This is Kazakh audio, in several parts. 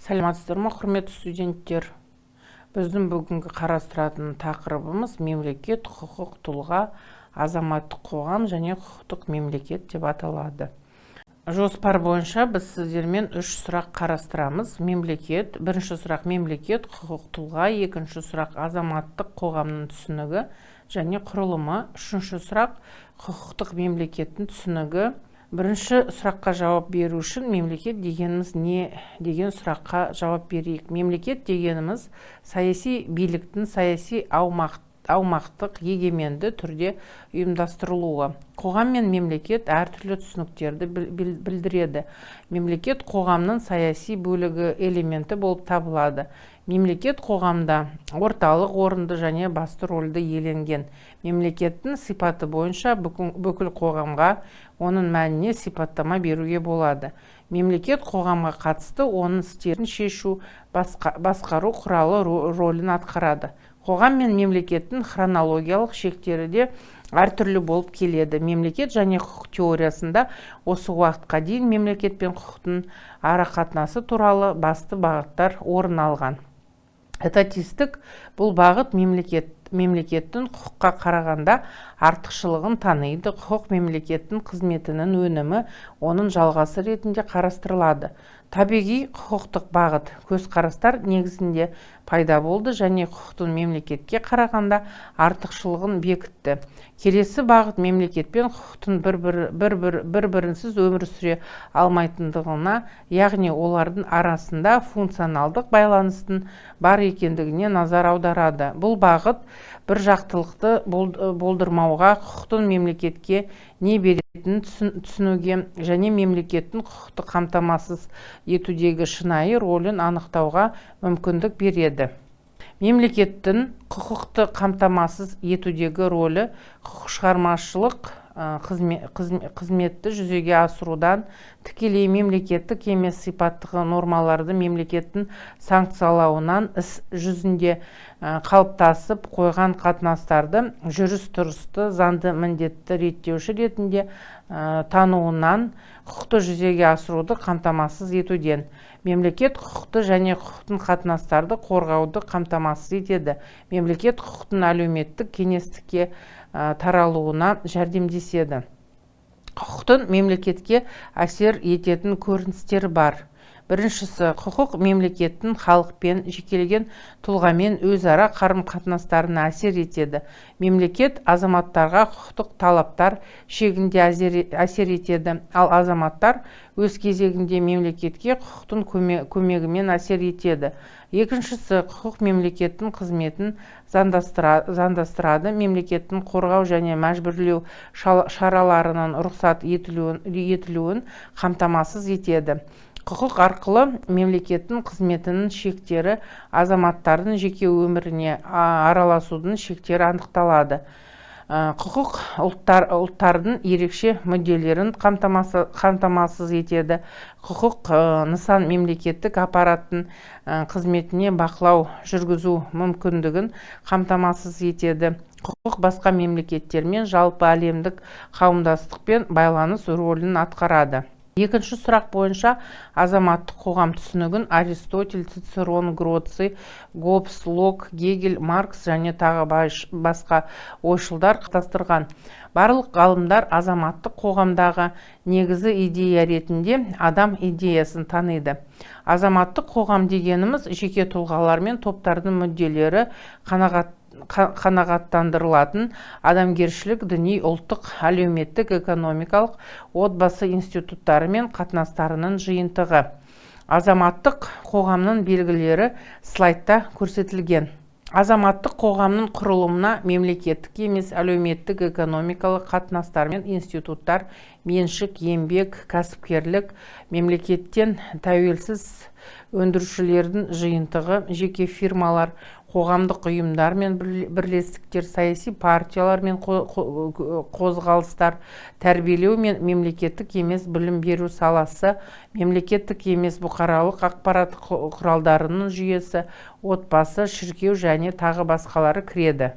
Сәлеметсіздер ме, құрметті студенттер? Біздің бүгінгі қарастыратын тақырыбымыз мемлекет, құқық, тұлға, азаматтық қоғам және құқықтық мемлекет деп аталады. Жоспар бойынша біз сіздермен 3 сұрақ қарастырамыз. Бірінші сұрақ мемлекет, құқық, тұлға, екінші сұрақ азаматтық қоғамның түсінігі және құрылымы, үшінші сұрақ құқықтық мемлекеттің түсінігі. Бірінші сұраққа жауап беру үшін мемлекет дегеніміз не деген сұраққа жауап берейік. Мемлекет дегеніміз саяси биліктің саяси аумақтық егеменді түрде ұйымдастырылуы. Қоғам мен мемлекет әртүрлі түсініктерді білдіреді. Мемлекет қоғамның саяси бөлігі элементі болып табылады. Мемлекет қоғамда орталық орынды және басты рөлді иеленген. Мемлекеттің сипаты бойынша бүкіл қоғамға оның мәніне сипаттама беруге болады. Мемлекет қоғамға қатысты оның істерін шешу, басқару құралы рөлін атқарады. Қоғам мен мемлекеттің хронологиялық шектері де әртүрлі болып келеді. Мемлекет және құқық теориясында осы уақытқа дейін мемлекет пен құқықтың арақатынасы туралы басты бағыттар орын алған. Этатистік бұл бағыт мемлекеттің құқыққа қарағанда артықшылығын таниды. Құқық мемлекеттің қызметінің өнімі оның жалғасы ретінде қарастырылады. Табиғи құқықтық бағыт көзқарастар негізінде пайда болды және құқықтың мемлекетке қарағанда артықшылығын бекітті. Келесі бағыт мемлекет пен құқықтың бір-бірінсіз өмір сүре алмайтындығына, яғни олардың арасында функционалдық байланыстың бар екендігіне назар аударады. Бұл бағыт бір жақтылықты болдырмауға, құқықтың мемлекетке не беретінін түсінуге және мемлекеттің құқықты қамтамасыз етудегі шынайы рөлін анықтауға мүмкіндік береді. Мемлекеттің құқықты қамтамасыз етудегі рөлі құқық шығармашылық қызметті жүзеге асырудан тікелей мемлекеттік емес сипаттағы нормаларды мемлекеттің санкциялауынан іс жүзінде қалыптасып қойған қатынастарды жүріс-тұрысты заңды міндетті реттеуші ретінде тануынан құқықты жүзеге асыруды қамтамасыз етуден. Мемлекет құқықты және құқықтың қатынастарды қорғауды қамтамасыз етеді. Мемлекет құқықтың әлеуметтік кеңістікке таралуына жәрдемдеседі. Құқықтың мемлекетке әсер ететін көріністері бар. Біріншісі, құқық мемлекеттің халықпен, жекелеген тұлғамен өзара қарым-қатынастарына әсер етеді. Мемлекет азаматтарға құқықтық талаптар шегінде әсер етеді, ал азаматтар өз кезегінде мемлекетке құқықтың көмегімен әсер етеді. Екіншісі, құқық мемлекеттің қызметін заңдастырады, мемлекеттің қорғау және мәжбүрлеу шараларының рұқсат етілуін қамтамасыз етеді. Құқық арқылы мемлекеттің қызметінің шектері, азаматтардың жеке өміріне араласудың шектері анықталады. Құқық ұлттардың ерекше мүдделерін қамтамасыз етеді. Құқық нысан мемлекеттік аппараттың қызметіне бақылау жүргізу мүмкіндігін қамтамасыз етеді. Құқық басқа мемлекеттермен жалпы әлемдік қауымдастықпен байланыс рөлін атқарады. Екінші сұрақ бойынша азаматтық қоғам түсінігін Аристотель, Цицерон, Гроций, Гоббс, Лок, Гегель, Маркс және тағы басқа ойшылдар қалыптастырған. Барлық ғалымдар азаматтық қоғамдағы негізі идея ретінде адам идеясын таниды. Азаматтық қоғам дегеніміз жеке тұлғалар мен топтардың мүдделері қанағаттандырылатын адамгершілік, діни, ұлттық, әлеуметтік, экономикалық, отбасы институттары мен қатынастарының жиынтығы. Азаматтық қоғамның белгілері слайдта көрсетілген. Азаматтық қоғамның құрылымына мемлекеттік емес әлеуметтік, экономикалық қатынастар мен институттар, меншік, еңбек, кәсіпкерлік, мемлекеттен тәуелсіз өндірушілердің жиынтығы, жеке фирмалар, қоғамдық ұйымдар мен бірлестіктер, саяси партиялар мен қозғалыстар, тәрбиелеу мен мемлекеттік емес білім беру саласы, мемлекеттік емес бұқаралық ақпарат құралдарының жүйесі, отбасы, шіркеу және тағы басқалары кіреді.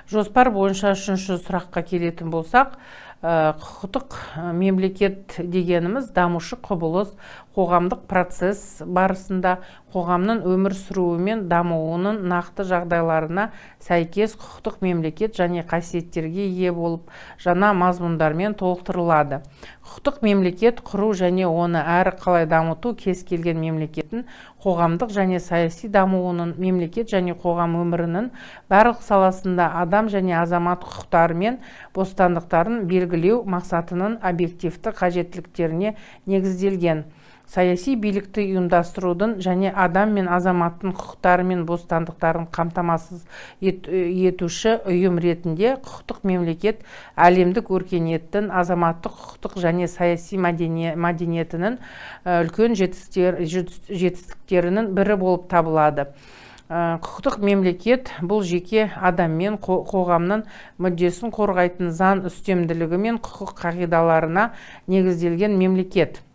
Жоспар бойынша үшінші сұраққа келетін болсақ, құқықтық мемлекет дегеніміз дамушы құбылыс, қоғамдық процесс барысында қоғамның өмір сүруі мен дамуының нақты жағдайларына сәйкес құқықтық мемлекет және қасиеттерге ие болып жаңа мазмұндармен толықтырылады. Құқықтық мемлекет құру және оны әрі қалай дамыту кез келген мемлекеттің қоғамдық және саяси дамуының, мемлекет және қоғам өмірінің барлық саласында адам және азамат құқықтары мен бостандықтарын белгілеу мақсатының объективті қажеттіліктеріне негізделген. Саяси билікті ұйымдастырудың және адам мен азаматтың құқықтары мен бостандықтарын қамтамасыз етуші ұйым ретінде құқықтық мемлекет әлемдік өркениеттің азаматтық құқықтық және саяси мәдениетінің үлкен жетістіктерінің бірі болып табылады. Құқықтық мемлекет бұл жеке адам мен қоғамның мүддесін қорғайтын заң үстемділігі мен құқық қағидаларына негізделген мемлекет.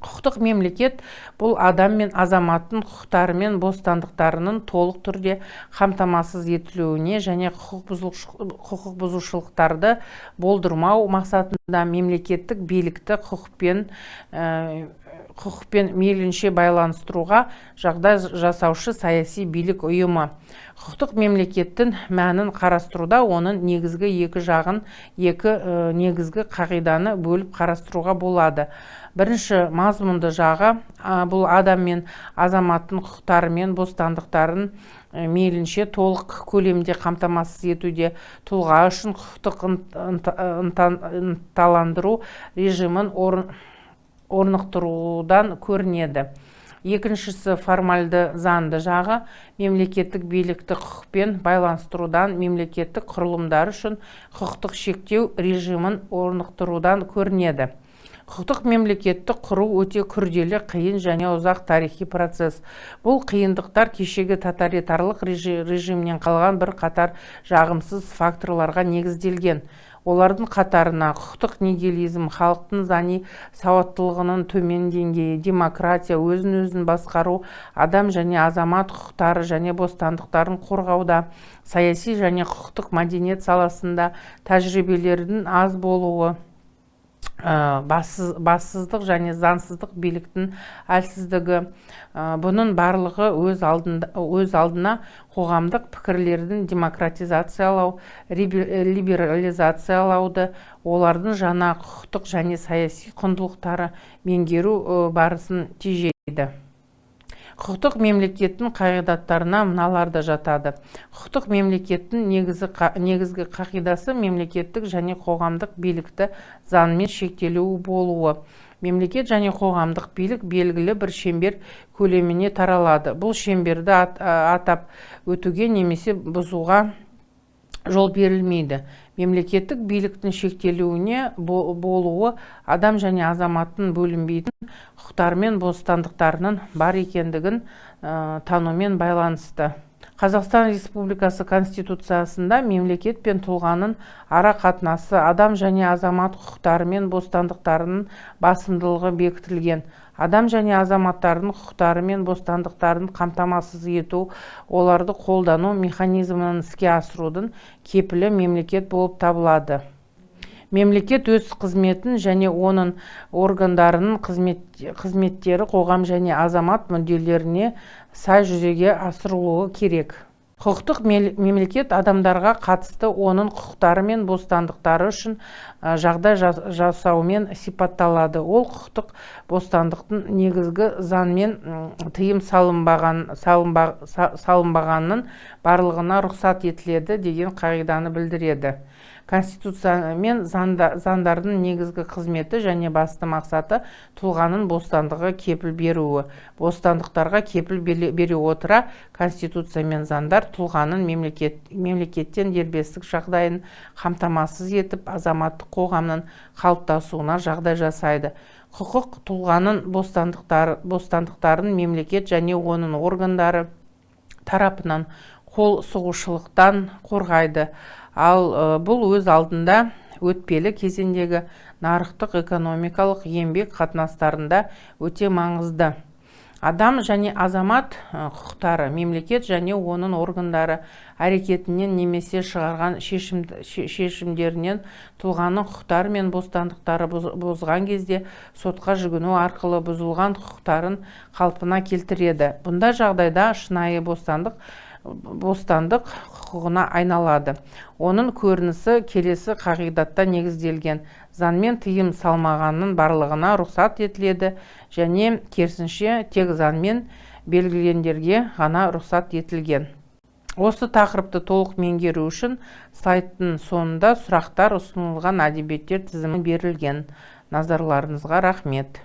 Құқықтық мемлекет бұл адам мен азаматтың құқықтары мен бостандықтарының толық түрде қамтамасыз етілуіне және құқық бұзушылықтарды болдырмау мақсатында мемлекеттік билікті құқықпен мейлінше байланыстыруға жағдай жасаушы саяси билік ұйымы. Құқықтық мемлекеттің мәнін қарастыруда оның негізгі екі жағын негізгі қағиданы бөліп қарастыруға болады. Бірінші мазмұнды жағы бұл адам мен азаматтың құқықтары мен бостандықтарын мейлінше толық көлемде қамтамасыз етуде тұлға үшін құқықтық ынталандыру режимін орнықтырудан көрінеді. Екіншісі формальды заңды жағы мемлекеттік билікті құқықпен байланыстырудан мемлекеттік құрылымдар үшін құқықтық шектеу режимін орнықтырудан көрінеді. Құқықтық мемлекетті құру өте күрделі, қиын және ұзақ тарихи процесс. Бұл қиындықтар кешегі тоталитарлық режимнен қалған бір қатар жағымсыз факторларға негізделген. Олардың қатарына құқықтық нигилизм, халықтың заңи сауаттылығының төмен деңгейі, демократия, өзін басқару, адам және азамат құқықтары және бостандықтарын қорғауда, саяси және құқықтық мәдениет саласында тәжірибелердің аз болуы, бассыздық және заңсыздық биліктің әлсіздігі, бұның барлығы өз алдына қоғамдық пікірлердің демократизациялау, либерализациялауды, олардың жаңа құқықтық және саяси құндылықтары меңгеру барысын тежейді. Құқықтық мемлекеттің қағидаттарына мыналарды жатады. Құқықтық мемлекеттің негізгі қағидасы мемлекеттік және қоғамдық билікті заңмен шектелуі болуы. Мемлекет және қоғамдық билік белгілі бір шеңбер көлеміне таралады. Бұл шеңберді атап өтуге немесе бұзуға жол берілмейді. Мемлекеттік биліктің шектелуіне болуы адам және азаматтың бөлінбейтін құқықтары мен бостандықтарының бар екендігін танумен байланысты. Қазақстан Республикасы Конституциясында мемлекет пен тұлғаның ара қатынасы адам және азамат құқықтары мен бостандықтарының басымдылығы бекітілген. Адам және азаматтардың құқықтары мен бостандықтарын қамтамасыз ету, оларды қолдану механизмін іске асырудың кепілі мемлекет болып табылады. Мемлекет өз қызметін және оның органдарының қызметтері қоғам және азамат мүдделеріне сай жүзеге асырылуы керек. Құқықтық мемлекет адамдарға қатысты оның құқықтары мен бостандықтары үшін жағдай жасаумен сипатталады. Ол құқықтық бостандықтың негізгі заңмен тыйым салынбағанның барлығына рұқсат етіледі деген қағиданы білдіреді. Конституция мен заңдардың негізгі қызметі және басты мақсаты тұлғаның бостандығы кепіл беруі. Бостандықтарға кепіл бере отыра, Конституция мен заңдар тұлғаның мемлекеттен дербестік жағдайын қамтамасыз етіп, азаматтық қоғамның қалыптасуына жағдай жасайды. Құқық тұлғаның бостандықтарын мемлекет және оның органдары тарапынан қол сұғушылықтан қорғайды. Ал бұл өз алдында өтпелі кезеңдегі нарықтық экономикалық еңбек қатынастарында өте маңызды. Адам және азамат құқықтары мемлекет және оның органдары әрекетінен немесе шығарған шешімдерінен тұлғаның құқықтары мен бостандықтары бұзған кезде сотқа жүгіну арқылы бұзылған құқықтарын қалпына келтіреді. Бұндай жағдайда шынайы бостандық құқығына айналады. Оның көрінісі келесі қағидатта негізделген: заңмен тыйым салмағанның барлығына рұқсат етіледі және керісінше тек заңмен белгіленгендерге ғана рұқсат етілген. Осы тақырыпты толық меңгеру үшін сайттың соңында сұрақтар ұсынылған әдебиеттер тізімі берілген. Назарларыңызға рахмет.